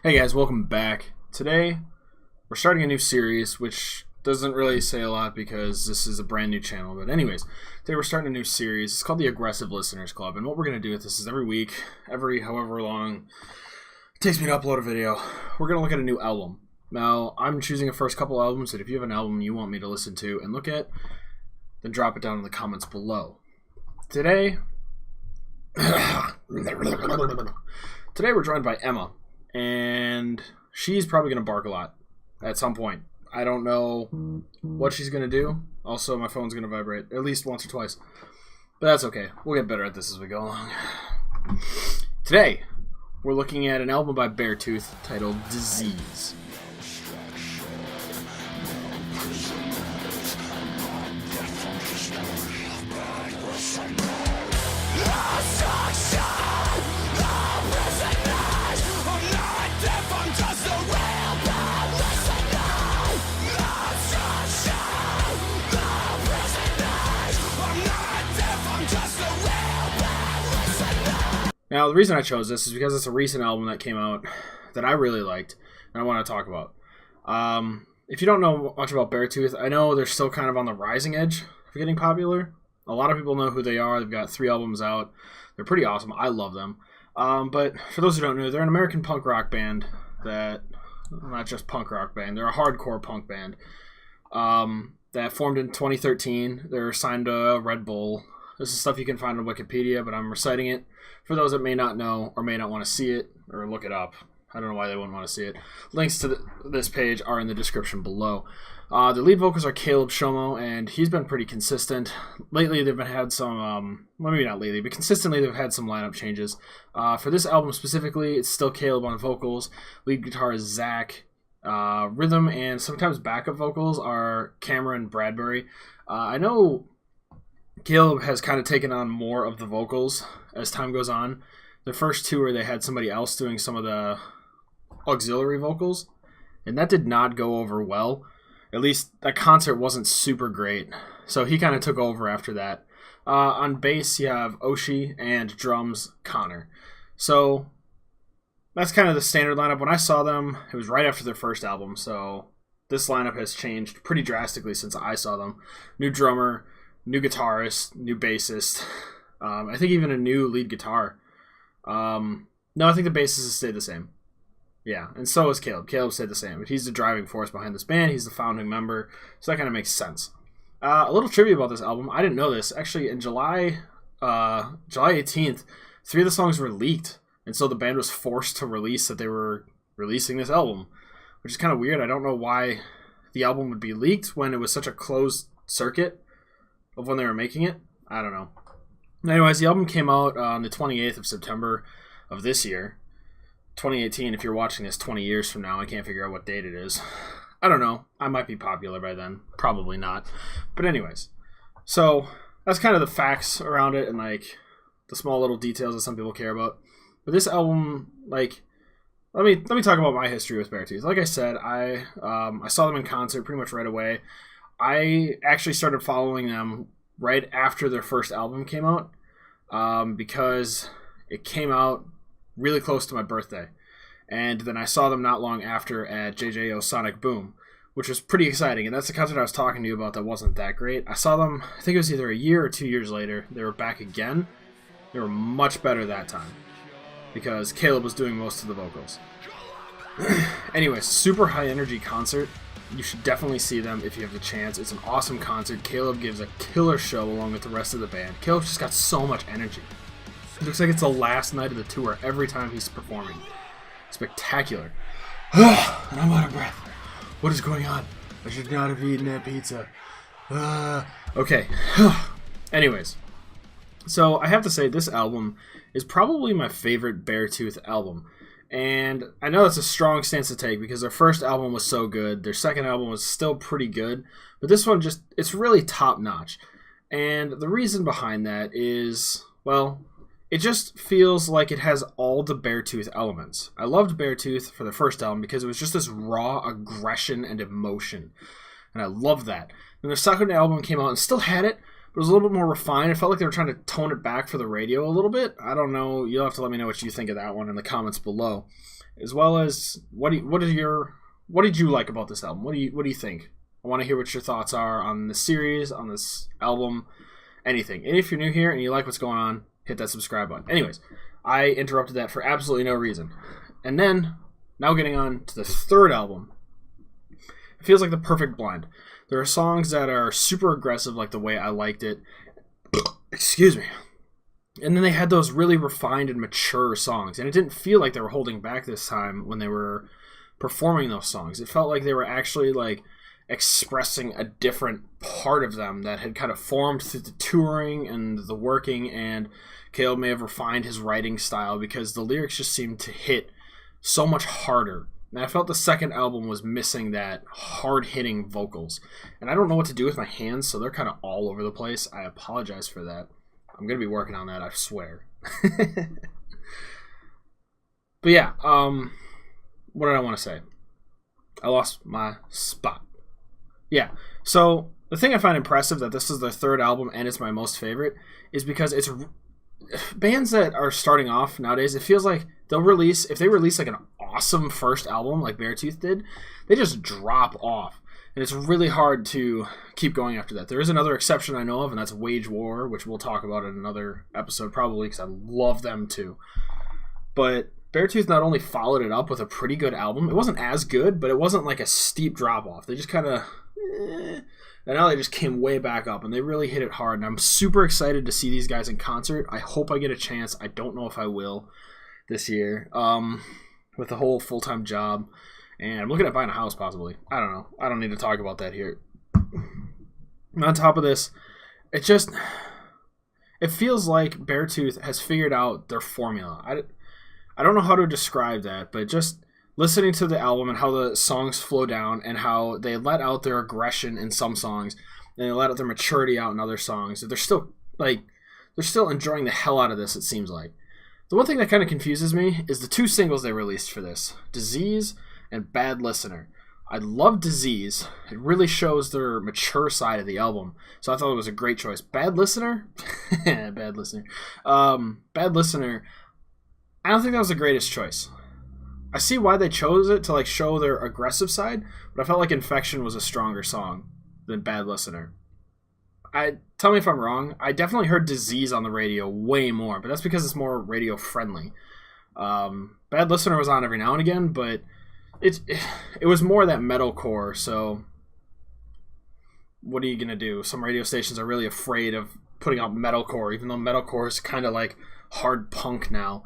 Hey guys, welcome back. Today, we're starting a new series, which doesn't really say a lot because this is a brand new channel. But anyways, today we're starting a new series. It's called the Aggressive Listeners Club. And what we're going to do with this is every week, every however long it takes me to upload a video, we're going to look at a new album. Now, I'm choosing a first couple albums that if you have an album you want me to listen to and look at, then drop it down in the comments below. Today, we're joined by Emma. And she's probably going to bark a lot at some point. I don't know what she's going to do. Also, my phone's going to vibrate at least once or twice. But that's okay. We'll get better at this as we go along. Today, we're looking at an album by BearTooth titled Disease. Now, the reason I chose this is because it's a recent album that came out that I really liked and I want to talk about. If you don't know much about BearTooth, I know they're still kind of on the rising edge of getting popular. A lot of people know who they are. They've got 3 albums out. They're pretty awesome. I love them. But for those who don't know, they're an American punk rock band that, not just punk rock band, they're a hardcore punk band that formed in 2013. They're signed to Red Bull. This is stuff you can find on Wikipedia, but I'm reciting it for those that may not know or may not want to see it or look it up. I don't know why they wouldn't want to see it. Links to this page are in the description below. The lead vocals are Caleb Shomo, and he's been pretty consistent. Lately, they've had some, well, maybe not lately, but consistently they've had some lineup changes. For this album specifically, it's still Caleb on vocals. Lead guitar is Zach. Rhythm and sometimes backup vocals are Cameron Bradbury. I know Caleb has kind of taken on more of the vocals as time goes on. The first 2 where they had somebody else doing some of the auxiliary vocals, and that did not go over well. At least that concert wasn't super great, so he kind of took over after that. On bass, you have Oshi, and drums, Connor. So that's kind of the standard lineup. When I saw them, it was right after their first album, so this lineup has changed pretty drastically since I saw them. New drummer, new guitarist, new bassist. I think even a new lead guitar. No, I think the bassist has stayed the same. Yeah, and so is Caleb. Caleb stayed the same. But he's the driving force behind this band. He's the founding member. So that kind of makes sense. A little trivia about this album. I didn't know this. Actually, in July 18th, 3 of the songs were leaked. And so the band was forced to release that they were releasing this album, which is kind of weird. I don't know why the album would be leaked when it was such a closed circuit of when they were making it. I don't know. Anyways, the album came out on the 28th of September of this year. 2018, if you're watching this 20 years from now, I can't figure out what date it is. I don't know. I might be popular by then. Probably not. But anyways, so that's kind of the facts around it and like the small little details that some people care about. But this album, like, let me talk about my history with BearTooth. Like I said, I saw them in concert pretty much right away. I actually started following them right after their first album came out because it came out really close to my birthday. And then I saw them not long after at JJO Sonic Boom, which was pretty exciting. And that's the concert I was talking to you about that wasn't that great. I saw them, I think it was either a year or 2 years later. They were back again. They were much better that time because Caleb was doing most of the vocals. Anyway, super high energy concert. You should definitely see them if you have the chance. It's an awesome concert. Caleb gives a killer show along with the rest of the band. Caleb's just got so much energy. It looks like it's the last night of the tour every time he's performing. Spectacular. And I'm out of breath. What is going on? I should not have eaten that pizza. Okay. Anyways. So I have to say this album is probably my favorite BearTooth album. And I know that's a strong stance to take because their first album was so good. Their second album was still pretty good. But this one it's really top notch. And the reason behind that is, well, it just feels like it has all the BearTooth elements. I loved BearTooth for the first album because it was just this raw aggression and emotion. And I love that. And their second album came out and still had it, It was a little bit more refined. It felt like they were trying to tone it back for the radio a little bit. I don't know. You'll have to let me know what you think of that one in the comments below, as well as what did you like about this album? What do you think? I want to hear what your thoughts are on this series, on this album, anything. And if you're new here and you like what's going on, hit that subscribe button. Anyways, I interrupted that for absolutely no reason. And then now getting on to the third album. It feels like the perfect blend. There are songs that are super aggressive, like The Way I Liked It. Excuse me. And then they had those really refined and mature songs. And it didn't feel like they were holding back this time when they were performing those songs. It felt like they were actually like expressing a different part of them that had kind of formed through the touring and the working. And Caleb may have refined his writing style because the lyrics just seemed to hit so much harder. And I felt the second album was missing that hard-hitting vocals. And I don't know what to do with my hands, so they're kind of all over the place. I apologize for that. I'm going to be working on that, I swear. But yeah, what did I want to say? I lost my spot. Yeah, so the thing I find impressive that this is their third album and it's my most favorite is because it's bands that are starting off nowadays, it feels like if they release like an awesome first album like BearTooth did, they just drop off. And it's really hard to keep going after that. There is another exception I know of, and that's Wage War, which we'll talk about in another episode probably because I love them too. But BearTooth not only followed it up with a pretty good album, it wasn't as good, but it wasn't like a steep drop off. They just kind of... And now they just came way back up, and they really hit it hard. And I'm super excited to see these guys in concert. I hope I get a chance. I don't know if I will this year with the whole full-time job. And I'm looking at buying a house, possibly. I don't know. I don't need to talk about that here. On top of this, it feels like BearTooth has figured out their formula. I don't know how to describe that, but just listening to the album and how the songs flow down and how they let out their aggression in some songs and they let out their maturity out in other songs. They're still enjoying the hell out of this, it seems like. The one thing that kind of confuses me is the two singles they released for this, Disease and Bad Listener. I love Disease. It really shows their mature side of the album. So I thought it was a great choice. Bad Listener? Bad Listener. Bad Listener. I don't think that was the greatest choice. I see why they chose it to like show their aggressive side, but I felt like Infection was a stronger song than Bad Listener. Tell me if I'm wrong. I definitely heard Disease on the radio way more, but that's because it's more radio friendly. Bad Listener was on every now and again, but it was more that metalcore. So what are you gonna do? Some radio stations are really afraid of putting out metalcore, even though metalcore is kind of like hard punk now.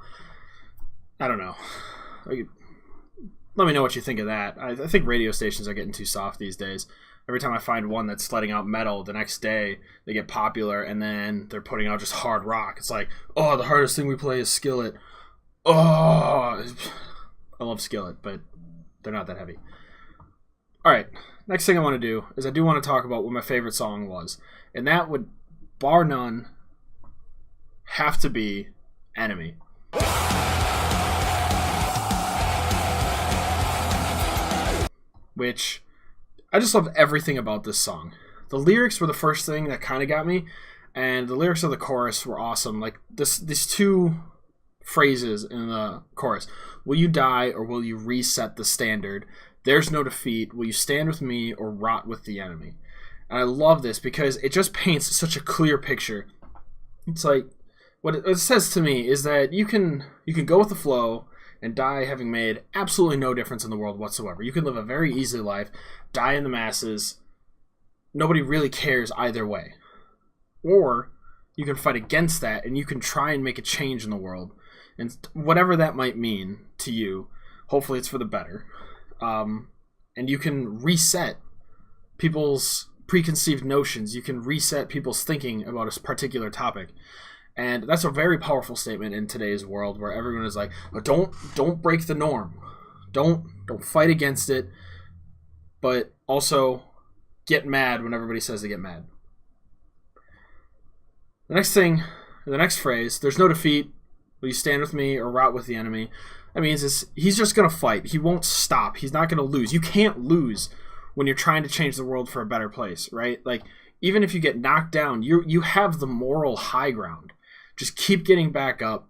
I don't know. Let me know what you think of that. I think radio stations are getting too soft these days. Every time I find one that's letting out metal, the next day they get popular and then they're putting out just hard rock. It's like, oh, the hardest thing we play is Skillet. Oh, I love Skillet, but they're not that heavy. All right, next thing I want to do is I do want to talk about what my favorite song was. And that would, bar none, have to be Enemy. Which I just loved everything about this song. The lyrics were the first thing that kind of got me, and the lyrics of the chorus were awesome. Like these two phrases in the chorus: "Will you die or will you reset the standard? There's no defeat. Will you stand with me or rot with the enemy?" And I love this because it just paints such a clear picture. It's like what it says to me is that you can go with the flow and die having made absolutely no difference in the world whatsoever. You can live a very easy life, die in the masses, nobody really cares either way. Or you can fight against that and you can try and make a change in the world. And whatever that might mean to you, hopefully it's for the better. And you can reset people's preconceived notions. You can reset people's thinking about a particular topic. And that's a very powerful statement in today's world where everyone is like, oh, don't break the norm. Don't fight against it, but also get mad when everybody says they get mad. The next phrase, there's no defeat. Will you stand with me or rot with the enemy? That means he's just going to fight. He won't stop. He's not going to lose. You can't lose when you're trying to change the world for a better place, right? Like, even if you get knocked down, you have the moral high ground. Just keep getting back up.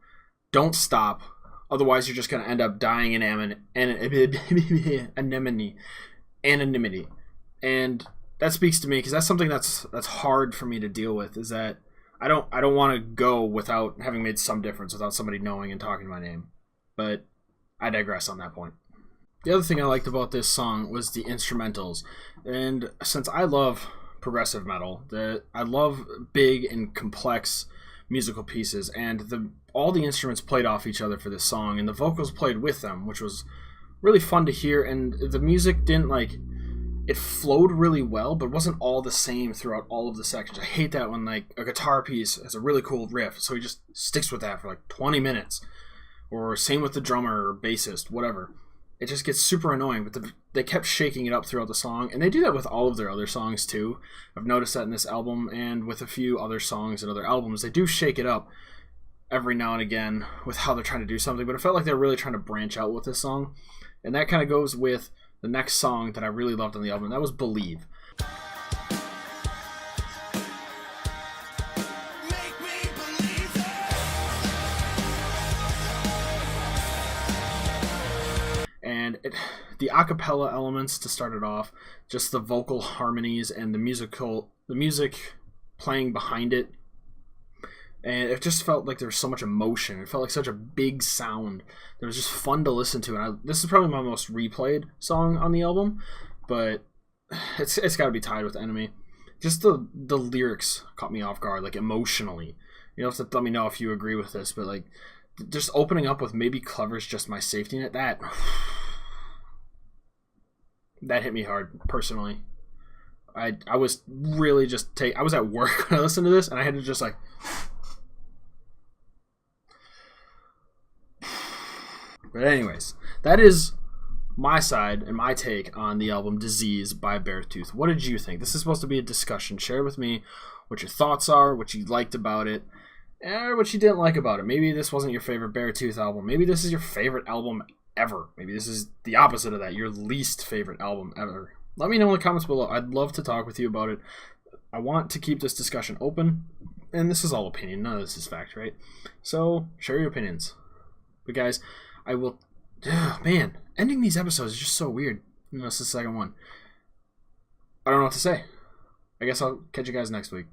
Don't stop. Otherwise, you're just going to end up dying in anonymity. And that speaks to me because that's something that's hard for me to deal with. Is that I don't want to go without having made some difference, without somebody knowing and talking my name. But I digress on that point. The other thing I liked about this song was the instrumentals. And since I love progressive metal, I love big and complex musical pieces, and all the instruments played off each other for this song, and the vocals played with them, which was really fun to hear. And the music didn't it flowed really well, but it wasn't all the same throughout all of the sections. I hate that when a guitar piece has a really cool riff, so he just sticks with that for 20 minutes, or same with the drummer or bassist, whatever. It just gets super annoying, but they kept shaking it up throughout the song, and they do that with all of their other songs too. I've noticed that in this album, and with a few other songs and other albums, they do shake it up every now and again with how they're trying to do something, but it felt like they're really trying to branch out with this song, and that kind of goes with the next song that I really loved on the album, and that was Believe. And the acapella elements to start it off, just the vocal harmonies and the music playing behind it, and it just felt like there was so much emotion. It felt like such a big sound that was just fun to listen to. And this is probably my most replayed song on the album, but it's got to be tied with Enemy. Just the lyrics caught me off guard, emotionally. You don't have to let me know if you agree with this, but just opening up with maybe Clever's Just My Safety Net, that hit me hard personally. I was really I was at work when I listened to this, and I had to just But anyways, that is my side and my take on the album Disease by BearTooth. What did you think? This is supposed to be a discussion. Share with me what your thoughts are, what you liked about it, or what you didn't like about it. Maybe this wasn't your favorite BearTooth album. Maybe this is your favorite album ever. Maybe this is the opposite of that, your least favorite album ever. Let me know in the comments below. I'd love to talk with you about it. I want to keep this discussion open, and this is all opinion. None of this is fact, right? So share your opinions. But guys, I will... man, ending these episodes is just so weird. This is the second one. I don't know what to say. I guess I'll catch you guys next week.